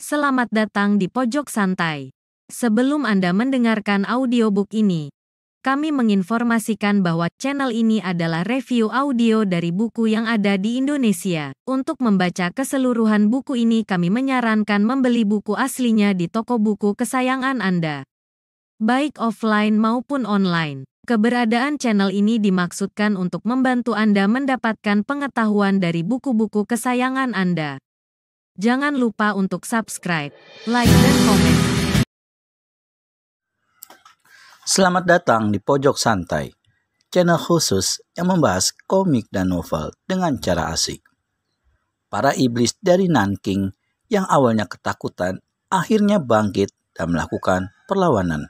Selamat datang di Pojok Santai. Sebelum Anda mendengarkan audiobook ini, kami menginformasikan bahwa channel ini adalah review audio dari buku yang ada di Indonesia. Untuk membaca keseluruhan buku ini, kami menyarankan membeli buku aslinya di toko buku kesayangan Anda, baik offline maupun online. Keberadaan channel ini dimaksudkan untuk membantu Anda mendapatkan pengetahuan dari buku-buku kesayangan Anda. Jangan lupa untuk subscribe, like, dan komen. Selamat datang di Pojok Santai, channel khusus yang membahas komik dan novel dengan cara asik. Para iblis dari Nanking yang awalnya ketakutan akhirnya bangkit dan melakukan perlawanan.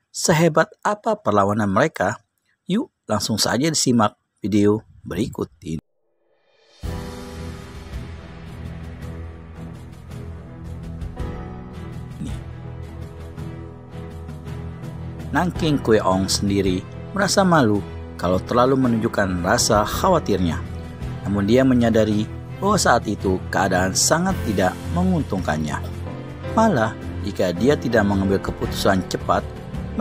Sehebat apa perlawanan mereka? Yuk langsung saja disimak video berikut ini. Nanking Kueong sendiri merasa malu kalau terlalu menunjukkan rasa khawatirnya. Namun dia menyadari bahwa saat itu keadaan sangat tidak menguntungkannya. Malah, jika dia tidak mengambil keputusan cepat,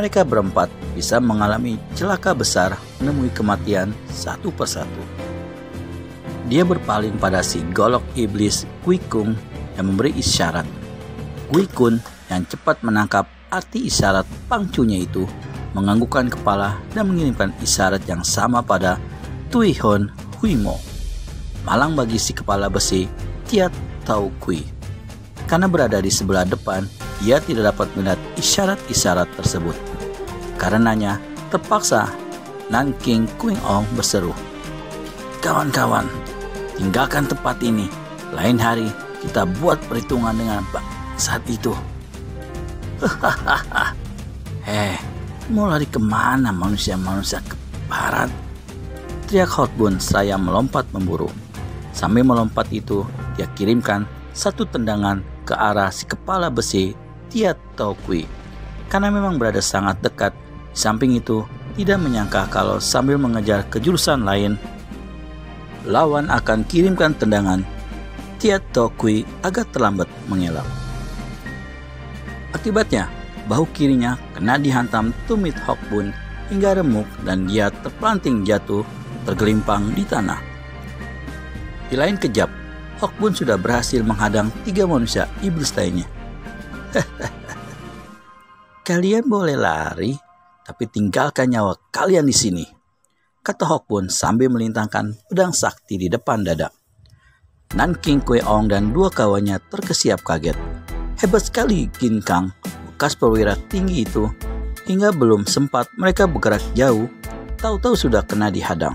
mereka berempat bisa mengalami celaka besar menemui kematian satu persatu. Dia berpaling pada si golok iblis Kui Kung yang memberi isyarat. Kui Kun yang cepat menangkap arti isyarat pangcunya itu, menganggukkan kepala dan mengirimkan isyarat yang sama pada Tui Hon Hui Mo. Malang bagi si kepala besi Tiat Tau Kui. Karena berada di sebelah depan, ia tidak dapat melihat isyarat-isyarat tersebut. Karenanya, terpaksa Nanking Kueong berseru, "Kawan-kawan, tinggalkan tempat ini. Lain hari kita buat perhitungan dengan saat itu." Hahaha. Mau lari kemana manusia-manusia ke barat? Teriak Hotbun seraya melompat memburu. Sambil melompat itu, dia kirimkan satu tendangan ke arah si kepala besi Tiat Tau Kui. Karena memang berada sangat dekat, di samping itu tidak menyangka kalau sambil mengejar ke jurusan lain, lawan akan kirimkan tendangan. Tiat Tau Kui agak terlambat mengelak. Akibatnya, bahu kirinya kena dihantam tumit Hokbun hingga remuk dan dia terpelanting jatuh tergelimpang di tanah. Di lain kejap, Hokbun sudah berhasil menghadang 3 manusia iblis lainnya. "Kalian boleh lari, tapi tinggalkan nyawa kalian di sini," kata Hokbun sambil melintangkan pedang sakti di depan dada. Nanking Kueong dan 2 kawannya terkesiap kaget. Hebat sekali Gin Kang, bekas perwira tinggi itu. Hingga belum sempat mereka bergerak jauh, tahu-tahu sudah kena dihadang.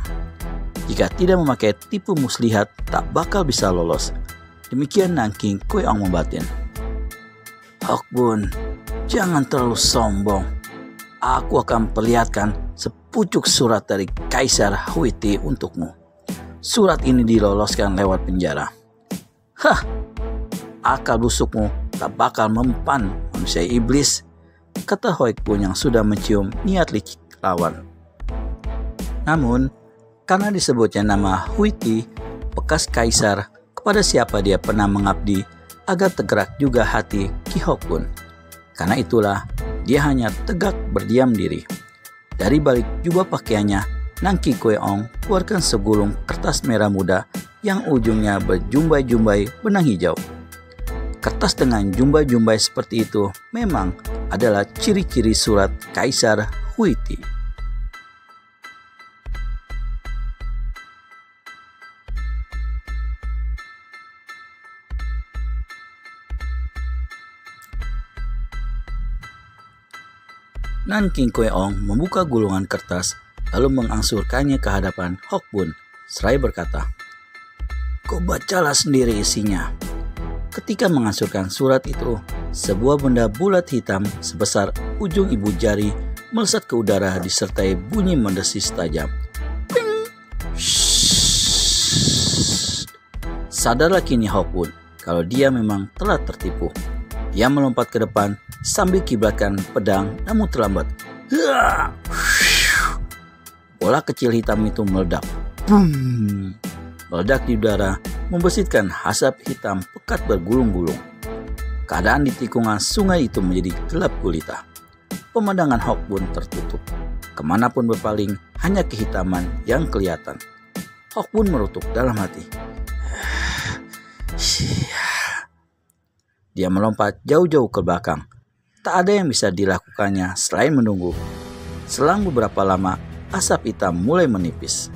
Jika tidak memakai tipu muslihat, tak bakal bisa lolos. Demikian Nanking Kueong membatin. "Hokbun, jangan terlalu sombong. Aku akan perlihatkan sepucuk surat dari Kaisar Huiti untukmu. Surat ini diloloskan lewat penjara." "Hah, akal busukmu tak bakal mempan manusia iblis," kata Hokbun yang sudah mencium niat licik lawan. Namun, karena disebutnya nama Huiti, bekas kaisar, kepada siapa dia pernah mengabdi, agak tergerak juga hati Ki Hokbun. Karena itulah, dia hanya tegak berdiam diri. Dari balik jubah pakaiannya, Nanking Kueong keluarkan segulung kertas merah muda yang ujungnya berjumbai-jumbai benang hijau. Kertas dengan jumbai-jumbai seperti itu memang adalah ciri-ciri surat Kaisar Huiti. Nanking Kueong membuka gulungan kertas lalu mengangsurkannya ke hadapan Hokbun seraya berkata, "Kau bacalah sendiri isinya." Ketika mengansurkan surat itu, sebuah benda bulat hitam sebesar ujung ibu jari melesat ke udara disertai bunyi mendesis tajam. Ping! Sadarlah kini Hokbun kalau dia memang telah tertipu. Dia melompat ke depan sambil kiblatkan pedang, namun terlambat. Bola kecil hitam itu meledak. Meledak di udara, membesitkan asap hitam pekat bergulung-gulung. keadaan di tikungan sungai itu menjadi gelap gulita. Pemandangan Hawk pun tertutup. Kemanapun berpaling, hanya kehitaman yang kelihatan. Hawk pun merutuk dalam hati. Dia melompat jauh-jauh ke belakang. Tak ada yang bisa dilakukannya selain menunggu. Selang beberapa lama, asap hitam mulai menipis.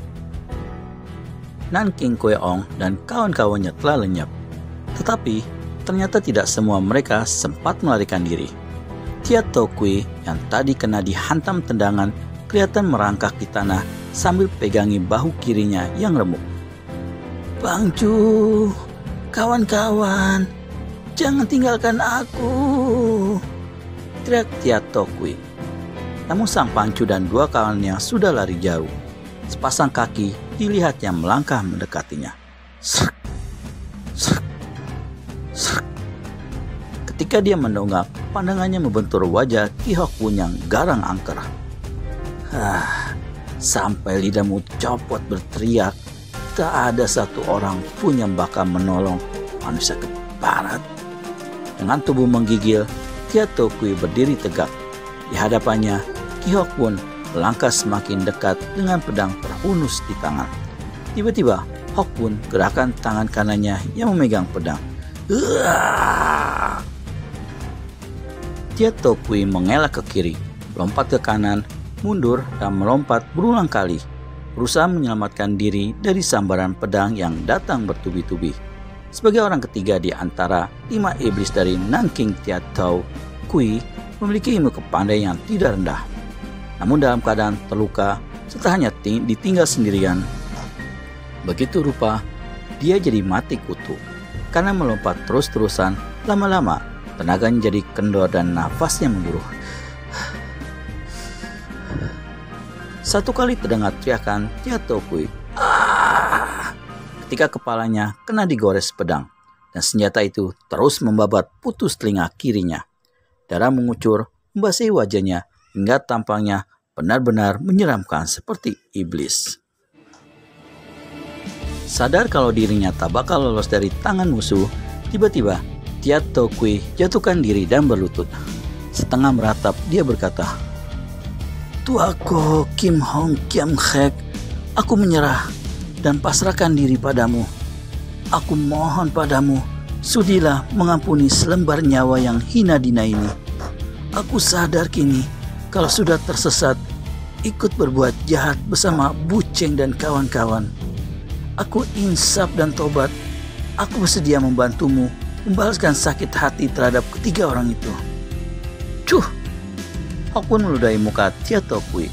Nanking Kweong dan kawan-kawannya telah lenyap. Tetapi, ternyata tidak semua mereka sempat melarikan diri. Tia Tokui yang tadi kena dihantam tendangan kelihatan merangkak di tanah sambil pegangi bahu kirinya yang remuk. "Pangcu, kawan-kawan, jangan tinggalkan aku!" teriak Tia Tokui. Namun sang Pangcu dan dua kawannya sudah lari jauh. Sepasang kaki dilihatnya melangkah mendekatinya. Srek, srek, srek. Ketika dia mendongak, pandangannya membentur wajah Ki Hok Pun yang garang angker. Sampai lidahmu copot berteriak, tak ada satu orang pun yang bakal menolong manusia keparat. Dengan tubuh menggigil, Tia Tokui berdiri tegak. Di hadapannya, Ki Hok Pun melangkah semakin dekat dengan pedang terhunus di tangan. Tiba-tiba, Hok Pun gerakan tangan kanannya yang memegang pedang. Tia Tokui mengelak ke kiri, lompat ke kanan, mundur dan melompat berulang kali, berusaha menyelamatkan diri dari sambaran pedang yang datang bertubi-tubi. Sebagai orang ketiga di antara 5 iblis dari Nanking Tia Tokui memiliki ilmu kepandaian yang tidak rendah. Namun dalam keadaan terluka serta hanya ditinggal sendirian, begitu rupa dia jadi mati kutu. Karena melompat terus-terusan, lama-lama tenaganya jadi kendor dan nafasnya memburuh. Satu kali terdengar teriakan Tia Tokui ketika kepalanya kena digores pedang, dan senjata itu terus membabat putus telinga kirinya. Darah mengucur membasahi wajahnya hingga tampangnya benar-benar menyeramkan seperti iblis. Sadar kalau dirinya tak bakal lolos dari tangan musuh, tiba-tiba Tia Tokui jatuhkan diri dan berlutut. Setengah meratap dia berkata, "Tuaku Kim Hong Kiam Hek, aku menyerah dan pasrahkan diri padamu. Aku mohon padamu, sudilah mengampuni selembar nyawa yang hina dina ini. Aku sadar kini kalau sudah tersesat, ikut berbuat jahat bersama Buceng dan kawan-kawan. Aku insaf dan tobat. Aku bersedia membantumu membalaskan sakit hati terhadap ketiga orang itu." Cuh! Hok Pun meludahi muka Tia Tokui.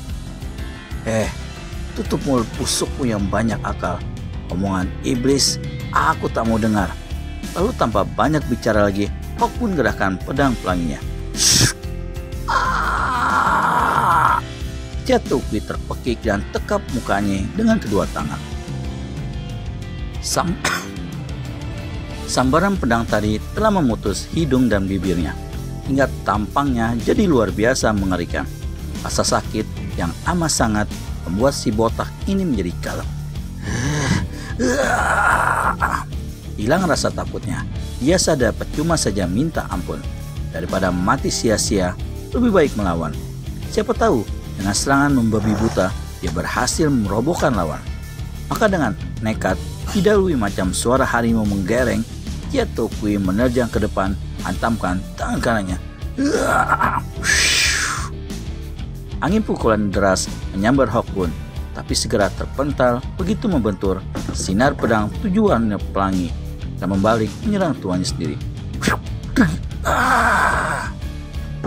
Tutup mulut busukmu yang banyak akal. Omongan iblis, aku tak mau dengar. Lalu tanpa banyak bicara lagi, Hok Pun gerahkan pedang pelanginya. Tia Tokui terpekik dan tekap mukanya dengan kedua tangan. Sambaran pedang tadi telah memutus hidung dan bibirnya, hingga tampangnya jadi luar biasa mengerikan. Rasa sakit yang amat sangat membuat si botak ini menjadi kalem. Hilang rasa takutnya. Dia sadar percuma saja minta ampun. Daripada mati sia-sia, lebih baik melawan. Siapa tahu dengan serangan membabi buta dia berhasil merobohkan lawan. Maka dengan nekat, didahului macam suara harimau menggereng, Tia Tokui menerjang ke depan, hantamkan tangan kanannya. Angin pukulan deras menyambar Hok Pun, tapi segera terpental begitu membentur sinar pedang 7 warna pelangi dan membalik menyerang tuannya sendiri.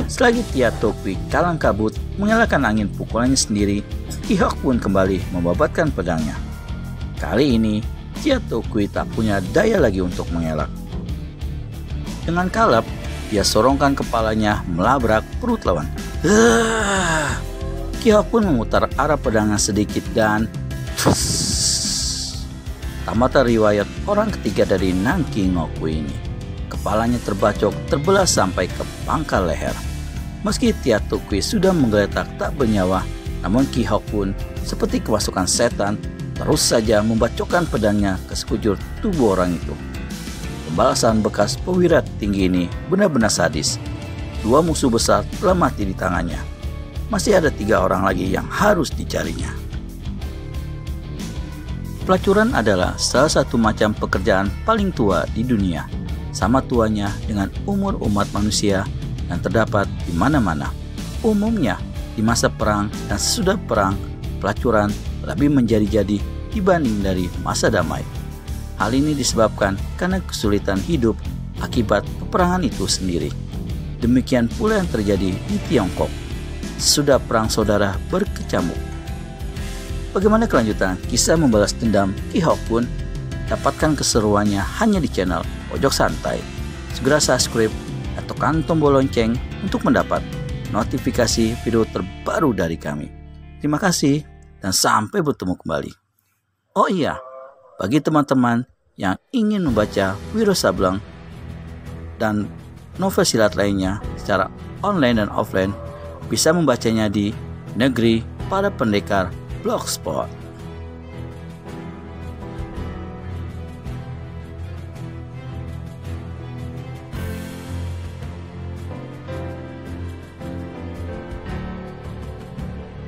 Selagi Tia Tokui kalang kabut mengelakkan angin pukulannya sendiri, Ki Hok Pun kembali membabatkan pedangnya. Kali ini Tia Tokui tak punya daya lagi untuk mengelak. Dengan kalap, dia sorongkan kepalanya melabrak perut lawan. Ki Hok Pun memutar arah pedangnya sedikit dan tamat riwayat orang ketiga dari Nanking Ngokui ini. Kepalanya terbacok terbelah sampai ke pangkal leher. Meski Tia Tokui sudah menggeletak tak bernyawa, namun Ki Hok Pun seperti kemasukan setan terus saja membacokkan pedangnya ke sekujur tubuh orang itu. pembalasan bekas perwira tinggi ini benar-benar sadis. 2 musuh besar telah mati di tangannya. Masih ada 3 orang lagi yang harus dicarinya. Pelacuran adalah salah satu macam pekerjaan paling tua di dunia, sama tuanya dengan umur umat manusia yang terdapat di mana-mana. Umumnya, di masa perang dan sesudah perang, pelacuran lebih menjadi-jadi dibanding dari masa damai. Hal ini disebabkan karena kesulitan hidup akibat peperangan itu sendiri. Demikian pula yang terjadi di Tiongkok sesudah perang saudara berkecamuk. Bagaimana kelanjutan kisah membalas dendam Ki Hok Pun? Dapatkan keseruannya hanya di channel Pojok Santai. Segera subscribe atau tekan tombol lonceng untuk mendapat notifikasi video terbaru dari kami. Terima kasih dan sampai bertemu kembali. Oh iya, bagi teman-teman yang ingin membaca Wiro Sableng dan novel silat lainnya secara online dan offline, bisa membacanya di Negeri Para Pendekar Blogspot.